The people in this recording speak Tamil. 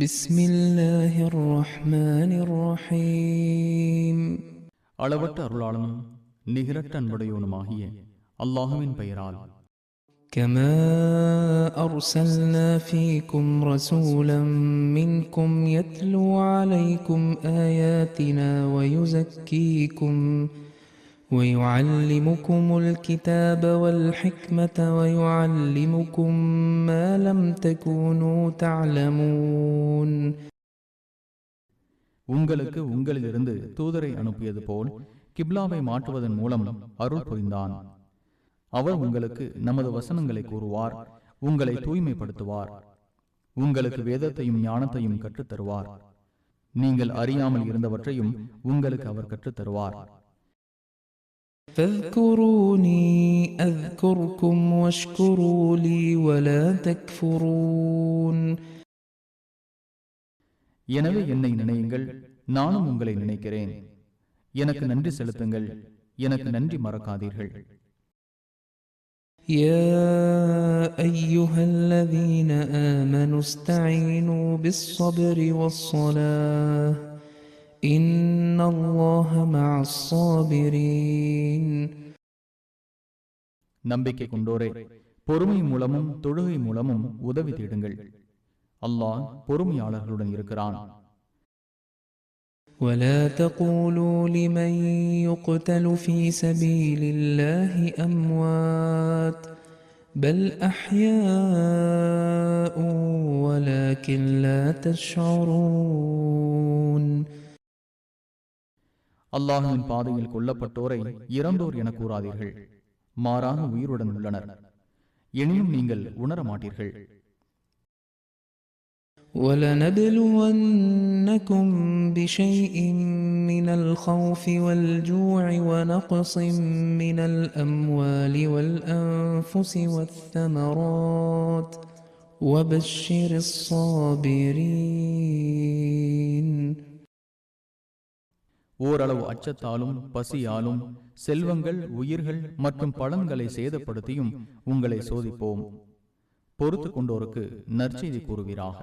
بسم الله الرحمن الرحيم அளவற்ற அருளாளனும் நிகரற்ற அன்புடையவனுமாகிய அல்லாஹுவின் பெயரால். كما أرسلنا فيكم رسولا منكم يتلو عليكم آياتنا ويزكيكم ويعلمكم الكتاب والحكمة ويعلمكم ما لم تكونوا تعلمون. உங்களுக்கு உங்களிலிருந்து தூதரை அனுப்பியது போல் கிப்லாவை மாற்றுவதன் மூலம் அருள் புரிந்தான். அவர் உங்களுக்கு நமது வசனங்களை கூறுவார், உங்களை தூய்மைப்படுத்துவார், உங்களுக்கு வேதத்தையும் ஞானத்தையும் கற்றுத்தருவார், நீங்கள் அறியாமல் இருந்தவற்றையும் உங்களுக்கு அவர் கற்றுத்தருவார். فاذكروني أذكركم واشكروا لي ولا تكفرون. எனவே என்னை நினையுங்கள், நானும் உங்களை நினைக்கிறேன். எனக்கு நன்றி செலுத்துங்கள், எனக்கு நன்றி மறக்காதீர்கள். يا أيها الذين آمنوا استعينوا بالصبر والصلاة إن الله مع الصابرين. நம்பிக்கை கொண்டோரே, பொறுமை மூலமும் தொழுகை மூலமும் உதவி தேடுங்கள். அல்லாஹ் பொறுமையாளர்களுடன் இருக்கிறான். ولا تقولوا لمن يقتل في سبيل الله أموات بل أحياء ولكن لا تشعرون. அல்லாஹ்வின் பாதையில் கொல்லப்பட்டோரை இறந்தோர் என கூறாதீர்கள், மாறாக உயிருடன் உள்ளனர், எனினும் நீங்கள் உணர மாட்டீர்கள். وَلَنَبْلُوَنَّكُمْ بِشَيْءٍ مِّنَ الْخَوْفِ وَالْجُوعِ وَنَقْصٍ مِّنَ الْأَمْوَالِ وَالْأَنفُسِ وَالثَّمَرَاتِ وَبَشِّرِ الصَّابِرِينَ. ஓரளவு அச்சத்தாலும் பசியாலும் செல்வங்கள், உயிர்கள் மற்றும் பலன்களை சேதப்படுத்தியும் உங்களை சோதிப்போம். பொறுத்து கொண்டோருக்கு நற்செய்தி கூறுவீராக.